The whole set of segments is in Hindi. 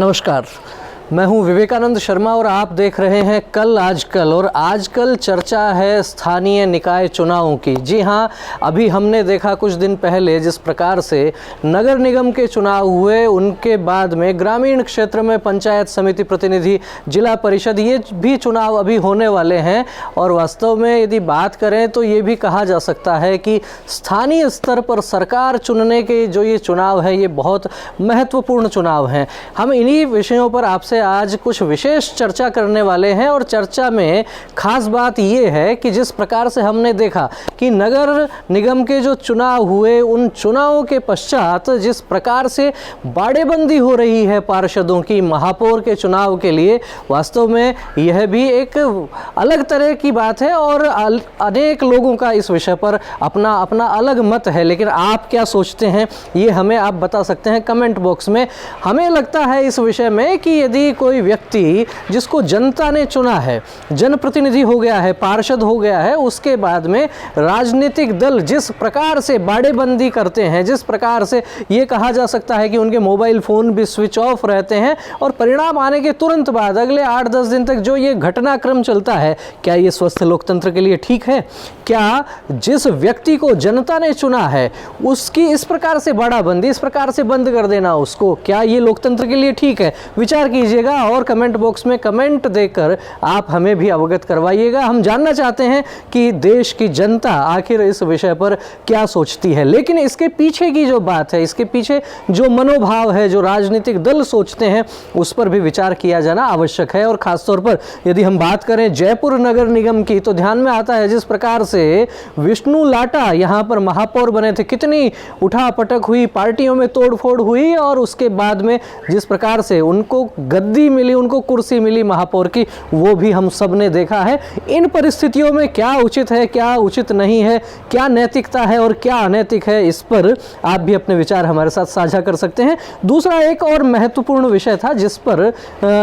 नमस्कार, मैं हूं विवेकानंद शर्मा और आप देख रहे हैं कल आजकल। और आजकल चर्चा है स्थानीय निकाय चुनावों की। जी हां, अभी हमने देखा कुछ दिन पहले जिस प्रकार से नगर निगम के चुनाव हुए, उनके बाद में ग्रामीण क्षेत्र में पंचायत समिति प्रतिनिधि, जिला परिषद, ये भी चुनाव अभी होने वाले हैं। और वास्तव में यदि बात करें तो ये भी कहा जा सकता है कि स्थानीय स्तर पर सरकार चुनने के जो ये चुनाव है, ये बहुत महत्वपूर्ण चुनाव हैं। हम इन्हीं विषयों पर आपसे आज कुछ विशेष चर्चा करने वाले हैं। और चर्चा में खास बात ये है कि जिस प्रकार से हमने देखा कि नगर निगम के जो चुनाव हुए, उन चुनावों के पश्चात जिस प्रकार से बाड़ेबंदी हो रही है पार्षदों की महापौर के चुनाव के लिए, वास्तव में यह भी एक अलग तरह की बात है। और अनेक लोगों का इस विषय पर अपना अपना अलग मत है, लेकिन आप क्या सोचते हैं ये हमें आप बता सकते हैं कमेंट बॉक्स में। हमें लगता है इस विषय में कि यदि कोई व्यक्ति जिसको जनता ने चुना है, जनप्रतिनिधि हो गया है, पार्षद हो गया है, उसके बाद में राजनीतिक दल जिस प्रकार से बाड़ेबंदी करते हैं, जिस प्रकार से ये कहा जा सकता है कि उनके मोबाइल फ़ोन भी स्विच ऑफ रहते हैं, और परिणाम आने के तुरंत बाद अगले 8-10 दिन तक जो ये घटनाक्रम चलता है, क्या ये स्वस्थ लोकतंत्र के लिए ठीक है? क्या जिस व्यक्ति को जनता ने चुना है उसकी इस प्रकार से बाड़ाबंदी, इस प्रकार से बंद कर देना उसको, क्या ये लोकतंत्र के लिए ठीक है? विचार कीजिएगा और कमेंट बॉक्स में कमेंट देकर आप हमें भी अवगत करवाइएगा। हम जानना चाहते हैं कि देश की जनता आखिर इस विषय पर क्या सोचती है। लेकिन इसके पीछे की जो बात है, इसके पीछे जो मनोभाव है, जो राजनीतिक दल सोचते हैं, उस पर भी विचार किया जाना आवश्यक है। और खासतौर पर यदि हम बात करें जयपुर नगर निगम की, तो ध्यान में आता है जिस प्रकार से विष्णु लाटा यहाँ पर महापौर बने थे, कितनी उठापटक हुई, पार्टियों में तोड़फोड़ हुई, और उसके बाद में जिस प्रकार से उनको गद्दी मिली, उनको कुर्सी मिली महापौर की, वो भी हम सब ने देखा है। इन परिस्थितियों में क्या उचित है, क्या उचित नहीं है, क्या नैतिकता है और क्या अनैतिक है, इस पर आप भी अपने विचार हमारे साथ साझा कर सकते हैं। दूसरा एक और महत्वपूर्ण विषय था जिस पर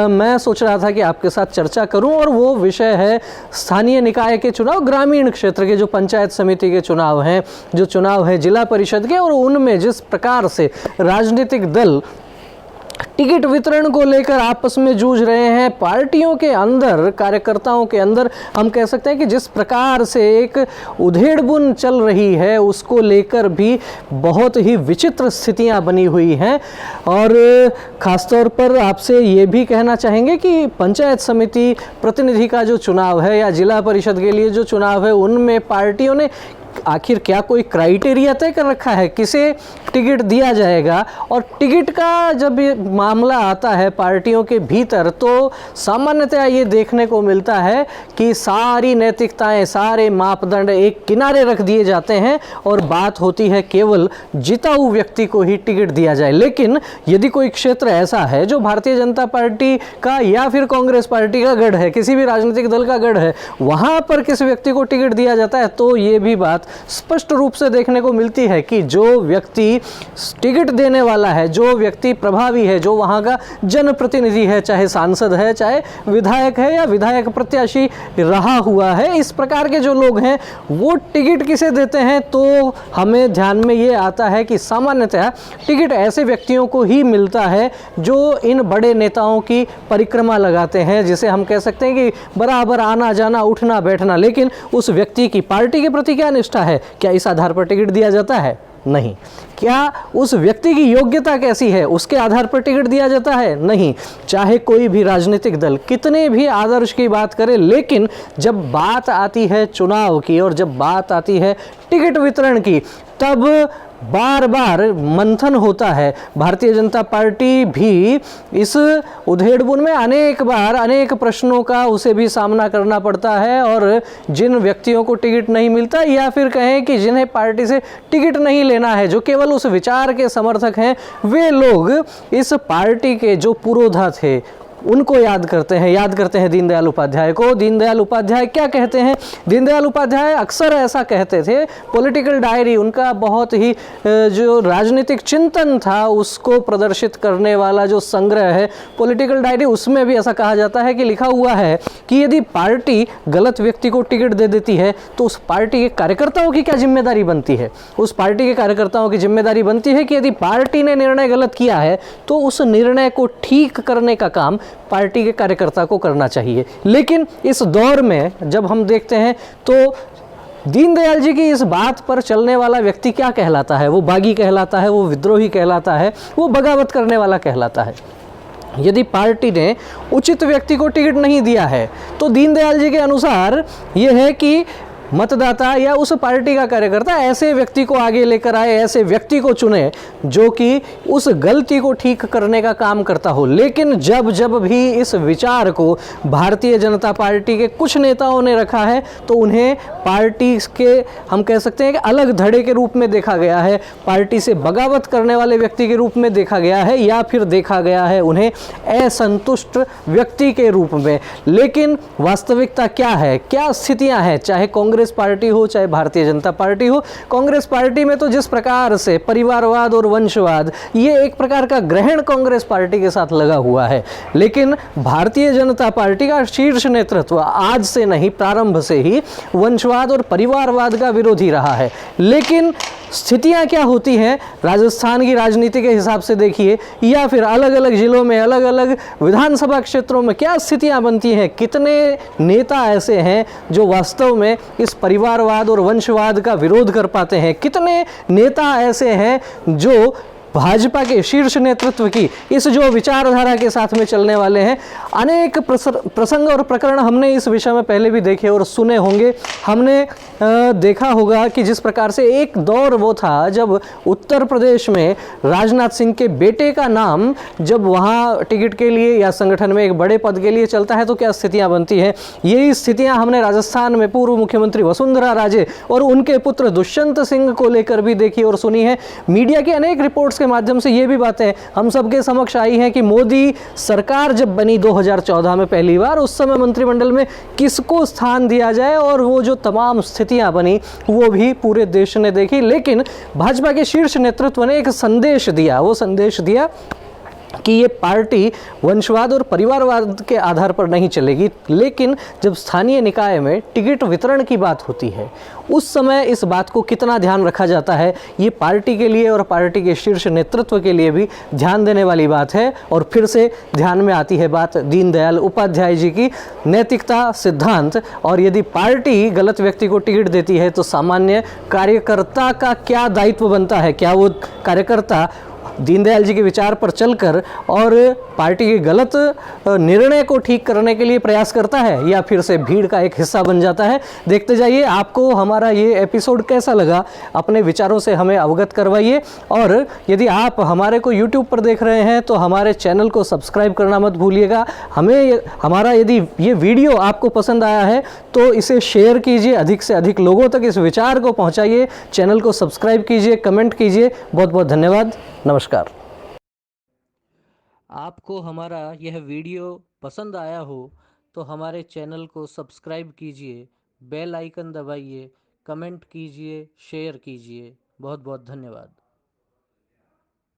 मैं सोच रहा था कि आपके साथ चर्चा करूं, और वो विषय है स्थानीय निकाय के चुनाव, ग्रामीण क्षेत्र के जो पंचायत समिति के चुनाव हैं, जो चुनाव है जिला परिषद के, और उनमें जिस प्रकार से राजनीतिक दल टिकट वितरण को लेकर आपस में जूझ रहे हैं। पार्टियों के अंदर, कार्यकर्ताओं के अंदर हम कह सकते हैं कि जिस प्रकार से एक उधेड़बुन चल रही है, उसको लेकर भी बहुत ही विचित्र स्थितियां बनी हुई हैं। और ख़ासतौर पर आपसे ये भी कहना चाहेंगे कि पंचायत समिति प्रतिनिधि का जो चुनाव है या जिला परिषद के लिए जो चुनाव है, उनमें पार्टियों ने आखिर क्या कोई क्राइटेरिया तय कर रखा है, किसे टिकट दिया जाएगा? और टिकट का जब ये मामला आता है पार्टियों के भीतर, तो सामान्यतः ये देखने को मिलता है कि सारी नैतिकताएं, सारे मापदंड एक किनारे रख दिए जाते हैं और बात होती है केवल जिताऊ व्यक्ति को ही टिकट दिया जाए। लेकिन यदि कोई क्षेत्र ऐसा है जो भारतीय जनता पार्टी का या फिर कांग्रेस पार्टी का गढ़ है, किसी भी राजनीतिक दल का गढ़ है, वहाँ पर किस व्यक्ति को टिकट दिया जाता है, तो ये भी बात स्पष्ट रूप से देखने को मिलती है कि जो व्यक्ति टिकट देने वाला है, जो व्यक्ति प्रभावी है, जो वहाँ का जनप्रतिनिधि है, चाहे सांसद है, चाहे विधायक है या विधायक प्रत्याशी रहा हुआ है, इस प्रकार के जो लोग हैं वो टिकट किसे देते हैं, तो हमें ध्यान में ये आता है कि सामान्यतः टिकट ऐसे व्यक्तियों को ही मिलता है जो इन बड़े नेताओं की परिक्रमा लगाते हैं, जिसे हम कह सकते हैं कि बराबर आना जाना, उठना बैठना। लेकिन उस व्यक्ति की पार्टी के प्रति क्या निष्ठा है, क्या इस आधार पर टिकट दिया जाता है? नहीं। क्या उस व्यक्ति की योग्यता कैसी है, उसके आधार पर टिकट दिया जाता है? नहीं। चाहे कोई भी राजनीतिक दल कितने भी आदर्श की बात करे, लेकिन जब बात आती है चुनाव की और जब बात आती है टिकट वितरण की, तब बार बार मंथन होता है। भारतीय जनता पार्टी भी इस उधेड़बुन में अनेक बार अनेक प्रश्नों का उसे भी सामना करना पड़ता है, और जिन व्यक्तियों को टिकट नहीं मिलता, या फिर कहें कि जिन्हें पार्टी से टिकट नहीं लेना है, जो केवल उस विचार के समर्थक हैं, वे लोग इस पार्टी के जो पुरोधा थे उनको याद करते हैं दीनदयाल उपाध्याय को। दीनदयाल उपाध्याय क्या कहते हैं? दीनदयाल उपाध्याय अक्सर ऐसा कहते थे, पॉलिटिकल डायरी उनका बहुत ही जो राजनीतिक चिंतन था उसको प्रदर्शित करने वाला जो संग्रह है पॉलिटिकल डायरी, उसमें भी ऐसा कहा जाता है कि लिखा हुआ है कि यदि पार्टी गलत व्यक्ति को टिकट दे देती है तो उस पार्टी के कार्यकर्ताओं की क्या जिम्मेदारी बनती है? उस पार्टी के कार्यकर्ताओं की जिम्मेदारी बनती है कि यदि पार्टी ने निर्णय गलत किया है तो उस निर्णय को ठीक करने का काम पार्टी के कार्यकर्ता को करना चाहिए। लेकिन इस दौर में जब हम देखते हैं तो दीनदयाल जी की इस बात पर चलने वाला व्यक्ति क्या कहलाता है? वो बागी कहलाता है, वो विद्रोही कहलाता है, वो बगावत करने वाला कहलाता है। यदि पार्टी ने उचित व्यक्ति को टिकट नहीं दिया है तो दीनदयाल जी के अनुसार यह है कि मतदाता या उस पार्टी का कार्यकर्ता ऐसे व्यक्ति को आगे लेकर आए, ऐसे व्यक्ति को चुने जो कि उस गलती को ठीक करने का काम करता हो। लेकिन जब जब भी इस विचार को भारतीय जनता पार्टी के कुछ नेताओं ने रखा है तो उन्हें पार्टी के, हम कह सकते हैं कि अलग धड़े के रूप में देखा गया है, पार्टी से बगावत करने वाले व्यक्ति के रूप में देखा गया है, या फिर देखा गया है उन्हें असंतुष्ट व्यक्ति के रूप में। लेकिन वास्तविकता क्या है, क्या स्थितियां हैं, चाहे कांग्रेस पार्टी हो चाहे भारतीय जनता पार्टी हो, कांग्रेस पार्टी में तो जिस प्रकार से परिवारवाद और वंशवाद ये एक प्रकार का ग्रहण कांग्रेस पार्टी के साथ लगा हुआ है, लेकिन भारतीय जनता पार्टी का शीर्ष नेतृत्व आज से नहीं, प्रारंभ से ही वंशवाद और परिवारवाद का विरोधी रहा है। लेकिन स्थितियां क्या होती हैं राजस्थान की राजनीति के हिसाब से देखिए, या फिर अलग अलग जिलों में, अलग अलग विधानसभा क्षेत्रों में क्या स्थितियां बनती हैं, कितने नेता ऐसे हैं जो वास्तव में इस परिवारवाद और वंशवाद का विरोध कर पाते हैं, कितने नेता ऐसे हैं जो भाजपा के शीर्ष नेतृत्व की इस जो विचारधारा के साथ में चलने वाले हैं। अनेक प्रसंग और प्रकरण हमने इस विषय में पहले भी देखे और सुने होंगे। हमने देखा होगा कि जिस प्रकार से एक दौर वो था जब उत्तर प्रदेश में राजनाथ सिंह के बेटे का नाम जब वहाँ टिकट के लिए या संगठन में एक बड़े पद के लिए चलता है तो क्या स्थितियाँ बनती हैं। यही स्थितियाँ हमने राजस्थान में पूर्व मुख्यमंत्री वसुंधरा राजे और उनके पुत्र दुष्यंत सिंह को लेकर भी देखी और सुनी है। मीडिया की अनेक रिपोर्ट्स के माध्यम से ये भी बातें हम सबके समक्ष आई हैं कि मोदी सरकार जब बनी 2014 में पहली बार, उस समय मंत्रिमंडल में किसको स्थान दिया जाए, और वो जो तमाम स्थितियां बनी वो भी पूरे देश ने देखी। लेकिन भाजपा के शीर्ष नेतृत्व ने एक संदेश दिया, वो संदेश दिया कि ये पार्टी वंशवाद और परिवारवाद के आधार पर नहीं चलेगी। लेकिन जब स्थानीय निकाय में टिकट वितरण की बात होती है उस समय इस बात को कितना ध्यान रखा जाता है, ये पार्टी के लिए और पार्टी के शीर्ष नेतृत्व के लिए भी ध्यान देने वाली बात है। और फिर से ध्यान में आती है बात दीनदयाल उपाध्याय जी की नैतिकता, सिद्धांत। और यदि पार्टी गलत व्यक्ति को टिकट देती है तो सामान्य कार्यकर्ता का क्या दायित्व बनता है, क्या वो कार्यकर्ता दीनदयाल जी के विचार पर चलकर और पार्टी के गलत निर्णय को ठीक करने के लिए प्रयास करता है, या फिर से भीड़ का एक हिस्सा बन जाता है। देखते जाइए। आपको हमारा ये एपिसोड कैसा लगा, अपने विचारों से हमें अवगत करवाइए। और यदि आप हमारे को यूट्यूब पर देख रहे हैं तो हमारे चैनल को सब्सक्राइब करना मत भूलिएगा। हमारा यदि ये वीडियो आपको पसंद आया है तो इसे शेयर कीजिए, अधिक से अधिक लोगों तक इस विचार को पहुँचाइए। चैनल को सब्सक्राइब कीजिए, कमेंट कीजिए। बहुत बहुत धन्यवाद। नमस्कार। आपको हमारा यह वीडियो पसंद आया हो तो हमारे चैनल को सब्सक्राइब कीजिए, बेल आइकन दबाइए, कमेंट कीजिए, शेयर कीजिए। बहुत बहुत धन्यवाद।